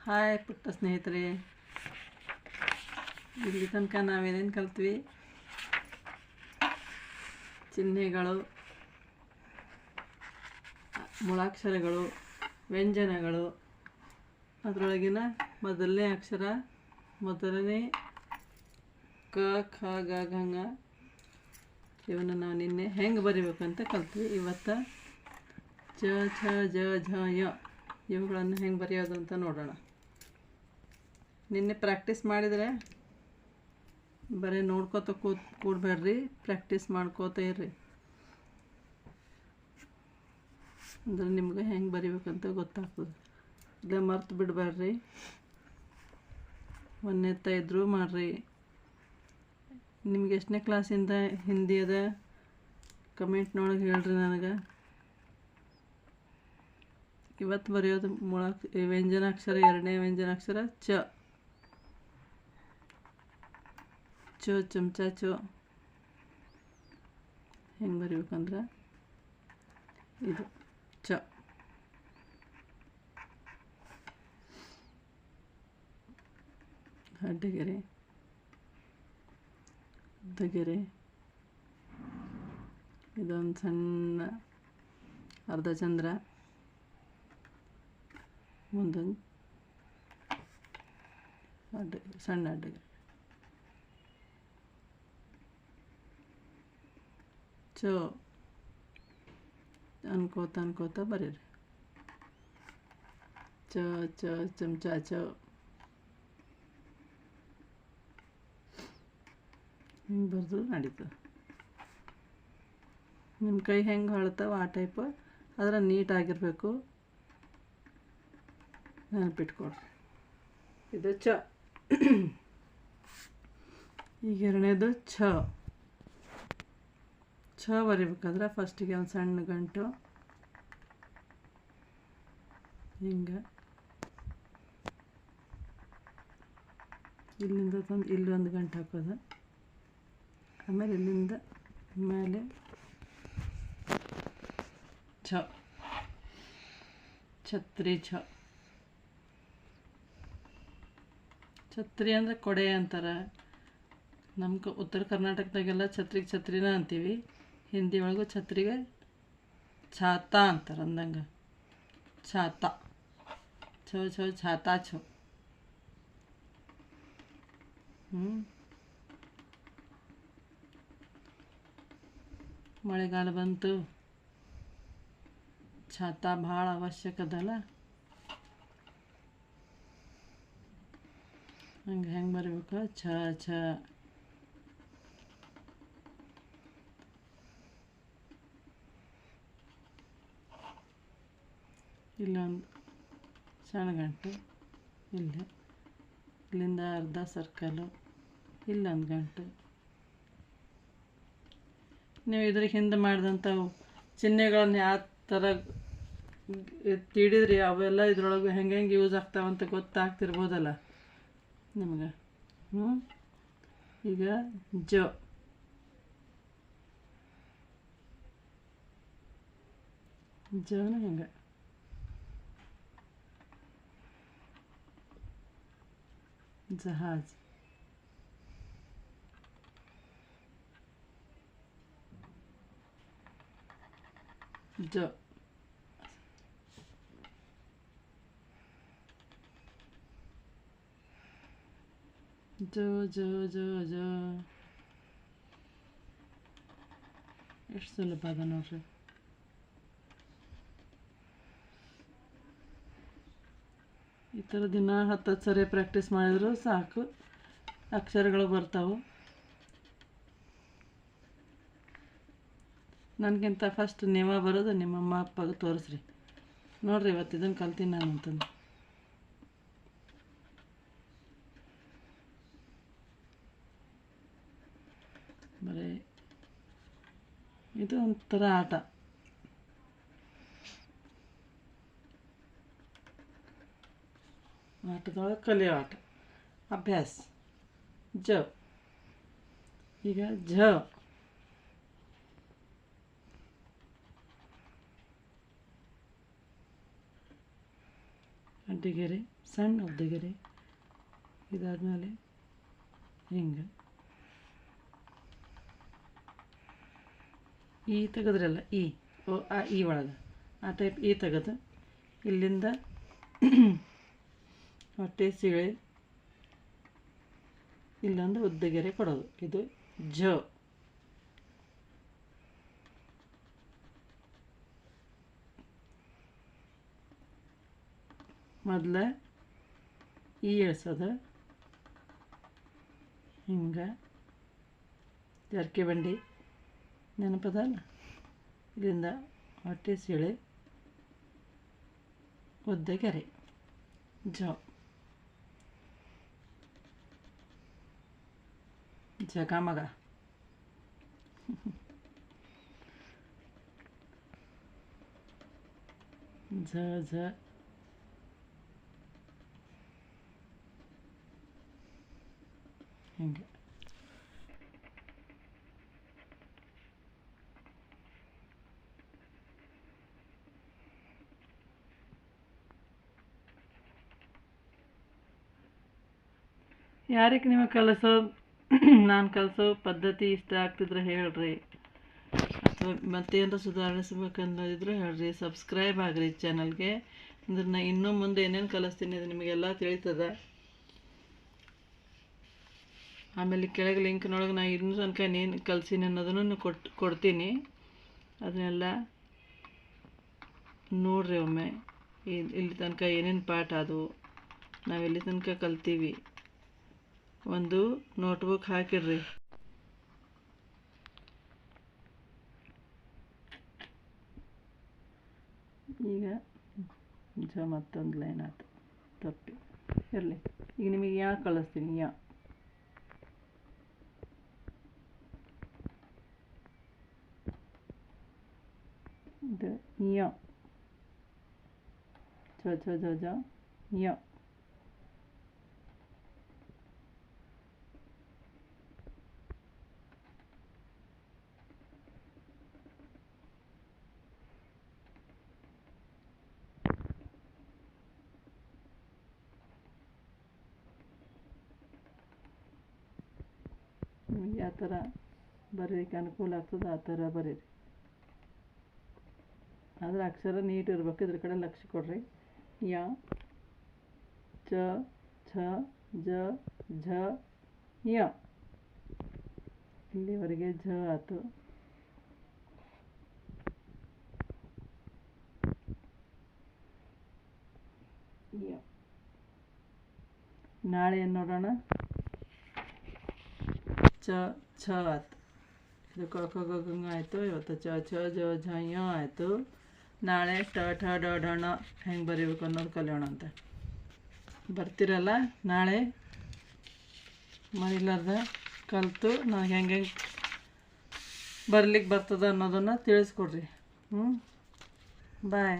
Hi ಪುಟ್ಟ ಸ್ನೇಹಿತರೆ, ಇಲ್ಲಿ ತನಕ ನಾವೇನೇನು ಕಲ್ತ್ವಿ? ಚಿಹ್ನೆಗಳು, ಮೂಳಾಕ್ಷರಗಳು, ವ್ಯಂಜನಗಳು. ಅದರೊಳಗಿನ ಮೊದಲನೇ ಅಕ್ಷರ, ಮೊದಲನೇ ಕ ಖ ಗ ಘ ङ. ಇವನ್ನು ನಾವು ನಿನ್ನೆ ಹೆಂಗೆ ಬರಿಬೇಕಂತ ಕಲ್ತ್ವಿ. ಇವತ್ತು ಚ ಛ ಜ ಝ ಯ ಇವುಗಳನ್ನು ಹೆಂಗೆ ಬರೆಯೋದು ಅಂತ ನೋಡೋಣ. ನಿನ್ನೆ ಪ್ರಾಕ್ಟೀಸ್ ಮಾಡಿದರೆ ಬರೀ ನೋಡ್ಕೋತ ಕೂಡಬೇಡ್ರಿ, ಪ್ರಾಕ್ಟೀಸ್ ಮಾಡ್ಕೋತ ಇರ್ರಿ. ಅಂದ್ರೆ ನಿಮ್ಗೆ ಹೆಂಗೆ ಬರಿಬೇಕಂತ ಗೊತ್ತಾಗ್ತದೆ. ಇಲ್ಲ ಮರ್ತು ಬಿಡಬೇಡ್ರಿ, ಒಂದೆತ್ತ ಇದ್ರೂ ಮಾಡ್ರಿ. ನಿಮ್ಗೆ ಎಷ್ಟನೇ ಕ್ಲಾಸಿಂದ ಹಿಂದಿ ಅದ ಕಮೆಂಟ್ನೊಳಗೆ ಹೇಳ್ರಿ ನನಗೆ. ಇವತ್ತು ಬರೆಯೋದು ವ್ಯಂಜನಾಕ್ಷರ, ಎರಡನೇ ವ್ಯಂಜನಾಕ್ಷರ ಚ. ಚ ಚಮಚ ಚ ಹೆಂಗೆ ಬರಿಬೇಕಂದ್ರೆ ಇದು ಚ. ಅಡ್ಡಗೆರೆ, ಉದ್ದಗೆರೆ, ಇದೊಂದು ಸಣ್ಣ ಅರ್ಧಚಂದ್ರ, ಮುಂದೊಂದು ಸಣ್ಣ ಅಡ್ಡಗೆರೆ. ಚ ಅನ್ಕೋತ ಬರೀರಿ. ಚ ಚ ಚಮಚ ಚ. ಹಿಂಗೆ ಬರೆದ್ರು ನಡೀತದೆ. ನಿಮ್ಮ ಕೈ ಹೆಂಗೆ ಹೊಳ್ತಾವೆ ಆ ಟೈಪ್, ಆದರೆ ನೀಟಾಗಿರಬೇಕು, ನೆನಪಿಟ್ಕೊಡ್ರಿ. ಇದು ಚ. ಈಗ ಎರಡನೇದು ಛ. ಛ ಬರಿಬೇಕಾದ್ರೆ ಫಸ್ಟಿಗೆ ಒಂದು ಸಣ್ಣ ಗಂಟು ಹಿಂಗೆ, ಇಲ್ಲಿಂದ ತಂದು ಇಲ್ಲೊಂದು ಗಂಟು ಹಾಕೋದು. ಆಮೇಲೆ ಇಲ್ಲಿಂದ ಮೇಲೆ ಛ. ಛತ್ರಿ ಛ. ಛತ್ರಿ ಅಂದರೆ ಕೊಡೆ ಅಂತಾರೆ. ನಮ್ಮ ಉತ್ತರ ಕರ್ನಾಟಕದಾಗೆಲ್ಲ ಛತ್ರಿಗೆ ಛತ್ರಿನ ಅಂತೀವಿ. ಹಿಂದಿ ಒಳಗೂ ಛತ್ರಿಗೆ ಛಾತಾ ಅಂತಾರೆ. ಅಂದಂಗೆ ಛಾತಾ. ಛೋ ಛೋ ಛಾತಾ ಛೋ. ಮಳೆಗಾಲ ಬಂತು, ಛಾತಾ ಭಾಳ ಅವಶ್ಯಕ ಅದಲ್ಲ. ಹಂಗೆ ಹೆಂಗೆ ಬರಬೇಕು? ಛ ಛ. ಇಲ್ಲೊಂದು ಸಣ್ಣ ಗಂಟು, ಇಲ್ಲಿಂದ ಅರ್ಧ ಸರ್ಕಲು, ಇಲ್ಲೊಂದು ಗಂಟು. ನೀವು ಇದ್ರ ಹಿಂದೆ ಮಾಡಿದಂಥ ಚಿಹ್ನೆಗಳನ್ನ ಯಾವ ಥರ ತಿಳಿದ್ರಿ, ಅವೆಲ್ಲ ಇದ್ರೊಳಗೆ ಹೆಂಗೆ ಯೂಸ್ ಆಗ್ತಾವಂತ ಗೊತ್ತಾಗ್ತಿರ್ಬೋದಲ್ಲ ನಿಮ್ಗೆ. ಈಗ ಜ. ಜನ ಹೆಂಗೆ ಜಹಾಜ್. ಜ. ಜೋ ಜೋ ಜೋ ಜೋ. ಎಷ್ಟು ಸುಲಭ ಅದ ನೋಡ್ರಿ. ಈ ಥರ ದಿನ 10 ಸರಿ ಪ್ರಾಕ್ಟೀಸ್ ಮಾಡಿದ್ರು ಸಾಕು, ಅಕ್ಷರಗಳು ಬರ್ತಾವೆ. ನನಗಿಂತ ಫಸ್ಟ್ ನೀವ ಬರೋದು ನಿಮ್ಮ ಅಮ್ಮ ಅಪ್ಪಗೆ ತೋರಿಸ್ರಿ. ನೋಡ್ರಿ ಇವತ್ತು ಇದನ್ನು ಕಲ್ತೀನಿ ನಾನು ಅಂತಂದು. ಬರೀ ಇದು ಒಂಥರ ಆಟ. ಆಟದೊಳಗೆ ಕಲಿಯೋ ಆಟ, ಅಭ್ಯಾಸ. ಜ. ಈಗ ಝ. ಅಡ್ಡಗೆರೆ, ಸಣ್ಣ ಉದ್ದಗೆರೆ. ಇದಾದಮೇಲೆ ಹಿಂಗೆ ಈ ತೆಗೆದ್ರಲ್ಲ, ಈ ಒಳಗೆ ಆ ಟೈಪ್ ಈ ತೆಗೆದು ಇಲ್ಲಿಂದ ಹೊಟ್ಟೆ ಸೀಳೆ ಇಲ್ಲೊಂದು ಉದ್ದಗೆರೆ ಕೊಡೋದು. ಇದು ಜ. ಮೊದಲ ಈ ಇಳಿಸೋದು ಹಿಂಗೆ ಜರ್ಕೆ ಬಂಡಿ ನೆನಪದಲ್ಲ. ಇದರಿಂದ ಹೊಟ್ಟೆ ಸೀಳೆ ಉದ್ದಗೆರೆ ಜ. ಜಗಮಗ. ಝ ಝ. ಹಿಂಗೆ ಯಾರಿಗೆ ನಿಮಗೆ ಕಲಿಸೋದು ನಾನು ಕಲಿಸೋ ಪದ್ಧತಿ ಇಷ್ಟ ಆಗ್ತಿದ್ರೆ ಹೇಳ್ರಿ, ಅಥವಾ ಮತ್ತೇನಾರ ಸುಧಾರಿಸ್ಬೇಕನ್ನೋದಿದ್ರೆ ಹೇಳ್ರಿ. ಸಬ್ಸ್ಕ್ರೈಬ್ ಆಗಿರಿ ಚಾನಲ್ಗೆ. ಅಂದ್ರೆ ನಾನು ಇನ್ನೂ ಮುಂದೆ ಏನೇನು ಕಲಿಸ್ತೀನಿ ಅದು ನಿಮಗೆಲ್ಲ ತಿಳಿತದ. ಆಮೇಲೆ ಕೆಳಗೆ ಲಿಂಕ್ನೊಳಗೆ ನಾನು ಇನ್ನೂ ತನಕ ಏನೇನು ಕಲಿಸೀನಿ ಅನ್ನೋದನ್ನು ಕೊಡ್ತೀನಿ. ಅದನ್ನೆಲ್ಲ ನೋಡ್ರಿ ಒಮ್ಮೆ. ಇಲ್ಲಿ ತನಕ ಏನೇನು ಪಾಠ ಆದವು, ನಾವೆಲ್ಲಿ ತನಕ ಕಲ್ತೀವಿ, ಒಂದು ನೋಟ್ಬುಕ್ ಹಾಕಿಡ್ರಿ. ಈಗ ಮತ್ತೊಂದು ಲೈನ್ ಆಯ್ತು ತಪ್ಪಿ ಇರಲಿ. ಈಗ ನಿಮಗೆ ಯಾ ಕಳಿಸ್ತೀನಿ. ಯಾ ಇದು ಯ ಜ ಯ. ನಿಮಗೆ ಯಾವ ಥರ ಬರೀಲಿಕ್ಕೆ ಅನುಕೂಲ ಆಗ್ತದೆ ಆ ಥರ ಬರೀರಿ. ಆದರೆ ಅಕ್ಷರ ನೀಟ್ ಇರಬೇಕು. ಇದ್ರ ಕಡೆ ಲಕ್ಷ್ಯ ಕೊಡ್ರಿ. ಯ ಚ ಛ ಜ ಝ ಯ. ಇಲ್ಲಿವರೆಗೆ ಝ ಆಯ್ತು. ಯ. ನಾಳೆ ಏನು ನೋಡೋಣ. ಚ ಛ ಆಯ್ತು. ಇದು ಗಂಗ ಆಯಿತು. ಇವತ್ತು ಚ ಛ ಜ ಝ ಯ ಆಯಿತು. ನಾಳೆ ಟ ಠ ಡ ಢ ಣ ಹೆಂಗೆ ಬರೀಬೇಕು ಅನ್ನೋದು ಕಲಿಯೋಣ ಅಂತ. ಬರ್ತಿರಲ್ಲ ನಾಳೆ? ಮರಿಲಾರ್ದ ಕಲಿತು ನನಗೆ ಹೆಂಗೆ ಬರ್ಲಿಕ್ಕೆ ಬರ್ತದೆ ಅನ್ನೋದನ್ನು ತಿಳಿಸ್ಕೊಡ್ರಿ. ಬಾಯ್.